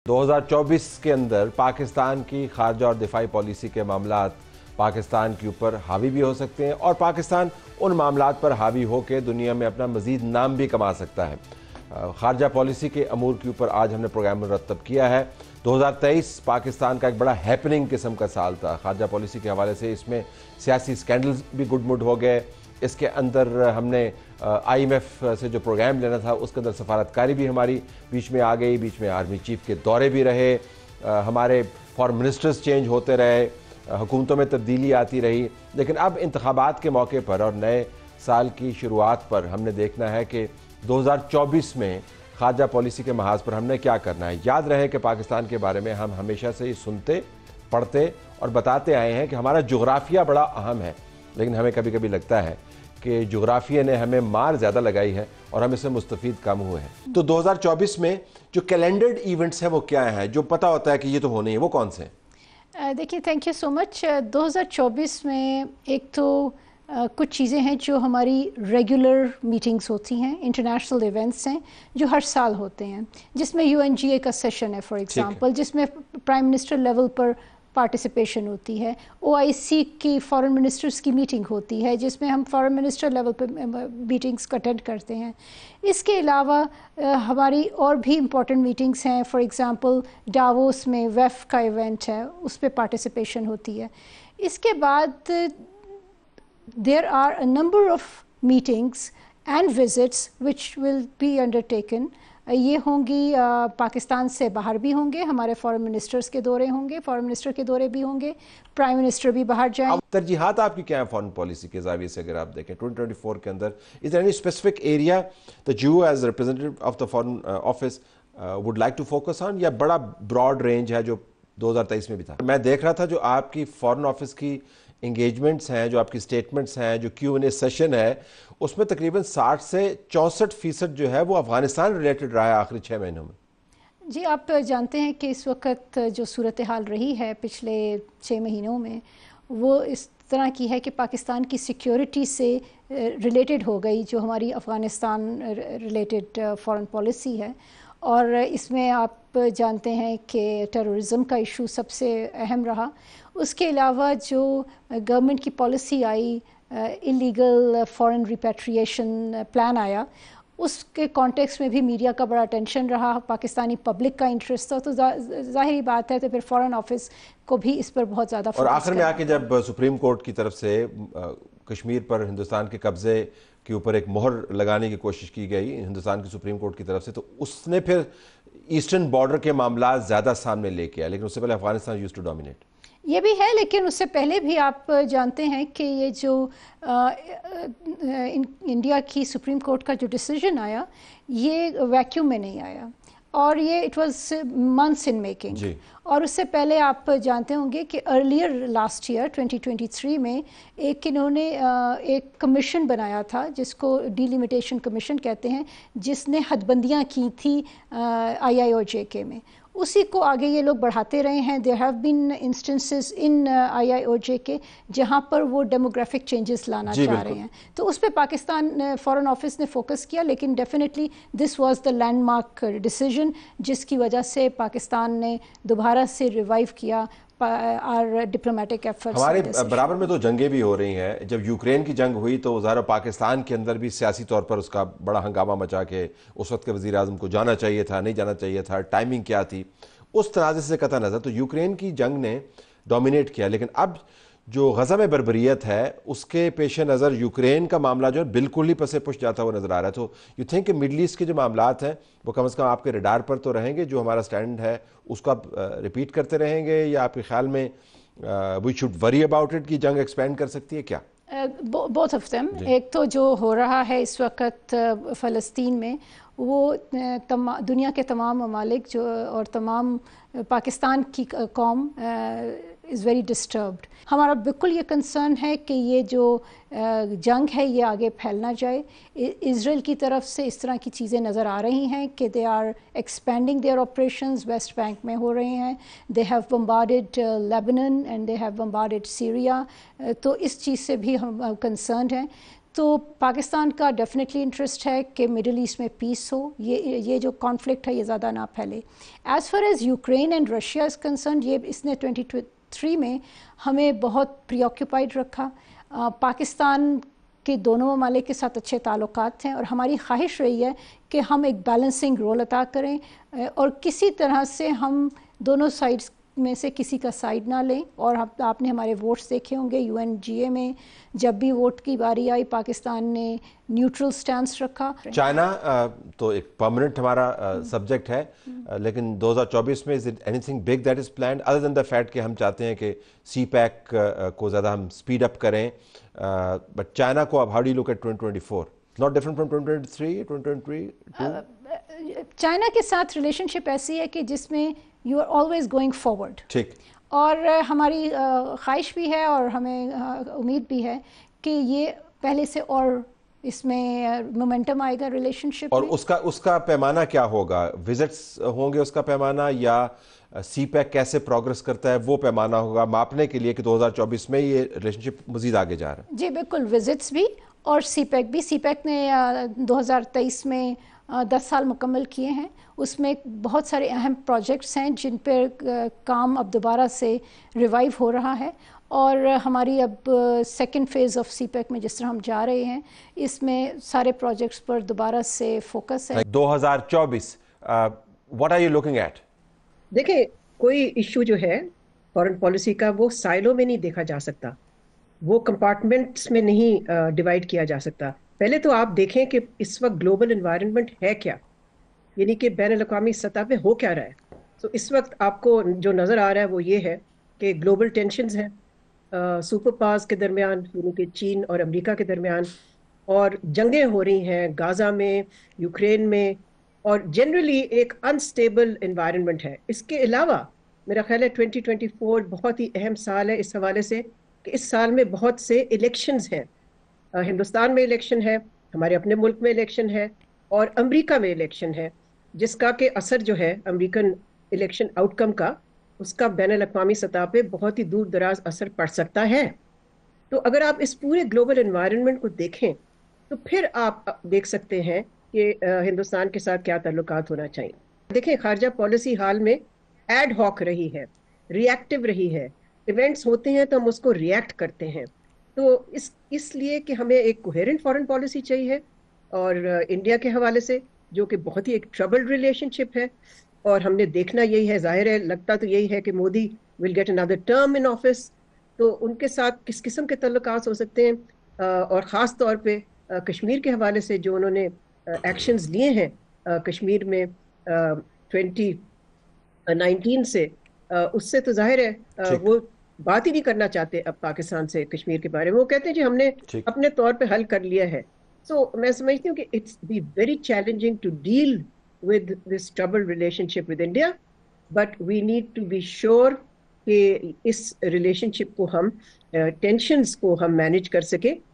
2024 के अंदर पाकिस्तान की खारजा और दिफाई पॉलिसी के मामलात पाकिस्तान के ऊपर हावी भी हो सकते हैं और पाकिस्तान उन मामलात पर हावी होकर दुनिया में अपना मज़ीद नाम भी कमा सकता है। खारजा पॉलिसी के अमूर के ऊपर आज हमने प्रोग्राम मुरतब किया है। 2023 पाकिस्तान का एक बड़ा हैपनिंग किस्म का साल था खारजा पॉलिसी के हवाले से। इसमें सियासी स्कैंडल्स भी गुडमुड हो गए। इसके अंदर हमने IMF से जो प्रोग्राम लेना था उसके अंदर सफारतकारी भी हमारी बीच में आ गई, बीच में आर्मी चीफ के दौरे भी रहे, हमारे फॉरेन मिनिस्टर्स चेंज होते रहे, हुकूमतों में तब्दीली आती रही। लेकिन अब इंतखाबात के मौके पर और नए साल की शुरुआत पर हमने देखना है कि 2024 में खारजा पॉलिसी के महाज पर हमने क्या करना है। याद रहे कि पाकिस्तान के बारे में हम हमेशा से ही सुनते, पढ़ते और बताते आए हैं कि हमारा जोग्राफिया बड़ा अहम है, लेकिन हमें कभी कभी लगता है कि जोग्राफिया ने हमें मार ज़्यादा लगाई है और हम इससे मुस्तफ़ीद कम हुए हैं। तो 2024 में जो कैलेंडर्ड इवेंट्स हैं वो क्या हैं, जो पता होता है कि ये तो होने हैं, वो कौन से हैं? देखिए, थैंक यू सो मच। 2024 में एक तो कुछ चीज़ें हैं जो हमारी रेगुलर मीटिंग्स होती हैं, इंटरनेशनल इवेंट्स हैं जो हर साल होते हैं, जिसमें UNGA का सेशन है फॉर एग्जांपल, जिसमें प्राइम मिनिस्टर लेवल पर पार्टिसिपेशन होती है। OIC की फॉरेन मिनिस्टर्स की मीटिंग होती है जिसमें हम फॉरेन मिनिस्टर लेवल पर मीटिंग्स को अटेंड करते हैं। इसके अलावा हमारी और भी इम्पॉर्टेंट मीटिंग्स हैं। फॉर एग्जांपल डावोस में WEF का इवेंट है, उस पर पार्टिसिपेशन होती है। इसके बाद there are a number of meetings and visits which will be undertaken. ये होंगी पाकिस्तान से बाहर भी होंगे, हमारे फॉरेन मिनिस्टर्स के दौरे होंगे, फॉरेन मिनिस्टर के दौरे भी होंगे, प्राइम मिनिस्टर भी बाहर जाएंगे। तरजीहात आपकी क्या है फॉरेन पॉलिसी के जाविये से अगर आप देखें 2024 के अंदर? Is there any specific area that you as representative of the foreign office would like to focus on, या बड़ा ब्रॉड रेंज है जो 2023 में भी था? मैं देख रहा था जो आपकी फॉरेन ऑफिस की इंगेजमेंट्स हैं, जो आपकी स्टेटमेंट्स हैं, जो Q&A सेशन है, उसमें तकरीबन 60 से 64% जो है वो अफगानिस्तान रिलेटेड रहा है आखिरी 6 महीनों में। जी, आप जानते हैं कि इस वक्त जो सूरत हाल रही है पिछले 6 महीनों में, वो इस तरह की है कि पाकिस्तान की सिक्योरिटी से रिलेटेड हो गई, जो हमारी अफ़गानिस्तान रिलेटेड फॉरेन पॉलिसी है। और इसमें आप जानते हैं कि टेररिज्म का इशू सबसे अहम रहा। उसके अलावा जो गवर्नमेंट की पॉलिसी आई, इलीगल फॉरेन रिपैट्रिएशन प्लान आया, उसके कॉन्टेक्स्ट में भी मीडिया का बड़ा अटेंशन रहा, पाकिस्तानी पब्लिक का इंटरेस्ट था। तो ज़ाहिरी बात है तो फिर फॉरेन ऑफिस को भी इस पर बहुत ज़्यादा और आखिर में आके जब सुप्रीम कोर्ट की तरफ से कश्मीर पर हिंदुस्तान के कब्ज़े के ऊपर एक मोहर लगाने की कोशिश की गई हिंदुस्तान की सुप्रीम कोर्ट की तरफ से, तो उसने फिर ईस्टर्न बॉर्डर के मामला ज़्यादा सामने लेके आया, लेकिन उससे पहले अफगानिस्तान यूज्ड टू डोमिनेट। ये भी है, लेकिन उससे पहले भी आप जानते हैं कि ये जो इंडिया की सुप्रीम कोर्ट का जो डिसीजन आया, ये वैक्यूम में नहीं आया और ये it was months in making. और उससे पहले आप जानते होंगे कि अर्लियर लास्ट ईयर 2023 में इन्होंने एक कमीशन बनाया था जिसको डिलिमिटेशन कमीशन कहते हैं, जिसने हदबंदियाँ की थी IIOJ में। उसी को आगे ये लोग बढ़ाते रहे हैं। There have been instances in IIOJ के जहाँ पर वो डेमोग्राफिक चेंजेस लाना चाह रहे हैं, तो उस पर पाकिस्तान फॉरेन ऑफिस ने फोकस किया। लेकिन definitely this was the landmark decision जिसकी वजह से पाकिस्तान ने दोबारा से रिवाइव किया और डिप्लोमेटिक एफर्ट्स। हमारे बराबर में तो जंगें भी हो रही हैं। जब यूक्रेन की जंग हुई तो ज़ाहिर पाकिस्तान के अंदर भी सियासी तौर पर उसका बड़ा हंगामा मचा के उस वक्त के वज़ीर आज़म को जाना चाहिए था, नहीं जाना चाहिए था, टाइमिंग क्या थी, उस तनाज़े से कतई नज़र तो यूक्रेन की जंग ने डोमिनेट किया। लेकिन अब जो गज़ा में बर्बरियत है उसके पेश नज़र यूक्रेन का मामला जो है बिल्कुल ही पसे पुश जाता हुआ नज़र आ रहा है। तो यू थिंक कि मिडल ईस्ट के जो मामलात हैं वो कम से कम आपके रडार पर तो रहेंगे, जो हमारा स्टैंड है उसको आप रिपीट करते रहेंगे, या आपके ख्याल में we should worry about it कि जंग एक्सपेंड कर सकती है क्या? Both of them. एक तो जो हो रहा है इस वक्त फ़लस्तीन में, वो दुनिया के तमाम ममालिक जो और तमाम पाकिस्तान की कौम इज़ वेरी डिस्टर्ब्ड। हमारा बिल्कुल ये कंसर्न है कि ये जो जंग है ये आगे फैल ना जाए। इज़राइल की तरफ से इस तरह की चीज़ें नज़र आ रही हैं कि they are expanding their operations, West Bank में हो रहे हैं। They have bombarded Lebanon and they have bombarded Syria. तो इस चीज़ से भी हम कंसर्न हैं। تو پاکستان کا ڈیفینیٹلی انٹرسٹ ہے کہ مڈل ایسٹ میں پیس ہو, یہ جو کانفلکٹ ہے یہ زیادہ نہ پھیلے. As far as Ukraine and Russia is concerned, یہ اس نے 2023 میں ہمیں بہت پری آکوپائڈ رکھا. پاکستان کے دونوں ممالک کے ساتھ اچھے تعلقات ہیں اور ہماری خواہش رہی ہے کہ ہم ایک بیلنسنگ رول ادا کریں اور کسی طرح سے ہم دونوں سائڈز میں سے کسی کا سائڈ نہ لیں. اور آپ نے ہمارے ووٹس دیکھے ہوں گے UNGA میں جب بھی ووٹ کی باری آئی پاکستان نے نیوٹرل سٹانس رکھا. چائنا تو ایک پرماننٹ ہمارا سبجیکٹ ہے, لیکن 2024 میں is it anything big that is planned other than the fact کہ ہم چاہتے ہیں کہ سی پیک کو زیادہ ہم اسپیڈ اپ کریں, بٹ چائنا کو اب how do you look at 2024 not different from 2023 2022. China کے ساتھ ریلیشن شپ ایسی ہے کہ جس میں you are always going forward, ٹھیک, اور ہماری خواہش بھی ہے اور ہمیں امید بھی ہے کہ یہ پہلے سے اور اس میں مومنٹم آئے گا ریلیشن شپ اور میں. اس کا پیمانہ کیا ہوگا, وزٹس ہوں گے اس کا پیمانہ, یا سی پیک کیسے پروگرس کرتا ہے وہ پیمانہ ہوگا ماپنے کے لیے کہ 2024 میں یہ ریلیشن شپ مزید آگے جا رہا ہے؟ جی بالکل, وزٹس بھی اور سی پیک بھی. سی پیک نے 2023 میں 10 سال مکمل کیے ہیں, اس میں بہت سارے اہم پروجیکٹس ہیں جن پہ کام اب دوبارہ سے ریوائیو ہو رہا ہے, اور ہماری اب second phase of CPEC میں جس طرح ہم جا رہے ہیں اس میں سارے پروجیکٹس پر دوبارہ سے فوکس ہے. 2024 what are you looking at؟ دیکھیں, کوئی ایشو جو ہے فارن پالیسی کا وہ سائلوں میں نہیں دیکھا جا سکتا, وہ کمپارٹمنٹس میں نہیں ڈیوائڈ کیا جا سکتا. پہلے تو آپ دیکھیں کہ اس وقت گلوبل انوائرمنٹ ہے کیا, یعنی کہ بین الاقوامی سطح پہ ہو کیا رہا ہے. تو اس وقت آپ کو جو نظر آ رہا ہے وہ یہ ہے کہ گلوبل ٹینشنز ہیں سپر پاورز کے درمیان, یعنی کہ چین اور امریکہ کے درمیان, اور جنگیں ہو رہی ہیں غازہ میں, یوکرین میں, اور جنرلی ایک انسٹیبل انوائرمنٹ ہے. اس کے علاوہ میرا خیال ہے 2024 بہت ہی اہم سال ہے اس حوالے سے کہ اس سال میں بہت سے الیکشنز ہیں. ہندوستان میں الیکشن ہے, ہمارے اپنے ملک میں الیکشن ہے, اور امریکہ میں الیکشن ہے, جس کا کہ اثر جو ہے امریکن الیکشن آؤٹ کم کا, اس کا بین الاقوامی سطح پہ بہت ہی دور دراز اثر پڑ سکتا ہے. تو اگر آپ اس پورے گلوبل انوائرمنٹ کو دیکھیں تو پھر آپ دیکھ سکتے ہیں کہ ہندوستان کے ساتھ کیا تعلقات ہونا چاہیے. دیکھیں, خارجہ پالیسی حال میں ایڈ ہاک رہی ہے, ری ایکٹیو رہی ہے. ایونٹس ہوتے ہیں تو ہم اس کو ری ایکٹ کرتے ہیں. تو اس لیے کہ ہمیں ایک کوہیرنٹ فارن پالیسی چاہیے, اور انڈیا کے حوالے سے جو کہ بہت ہی ایک ٹربلڈ ریلیشن شپ ہے, اور ہم نے دیکھنا یہی ہے, ظاہر ہے لگتا تو یہی ہے کہ Modi will get another term in office. تو ان کے ساتھ کس قسم کے تعلقات ہو سکتے ہیں, اور خاص طور پہ کشمیر کے حوالے سے جو انہوں نے ایکشنز لیے ہیں کشمیر میں 2019 سے, اس سے تو ظاہر ہے وہ بات ہی نہیں کرنا چاہتے اب پاکستان سے کشمیر کے بارے میں. وہ کہتے ہیں جی ہم نے اپنے طور پہ حل کر لیا ہے. سو میں سمجھتی ہوں کہ it's be very challenging to deal with this trouble relationship with India, but we need to be sure کہ اس ریلیشن شپ کو ہم ٹینشنز کو ہم مینیج کر سکیں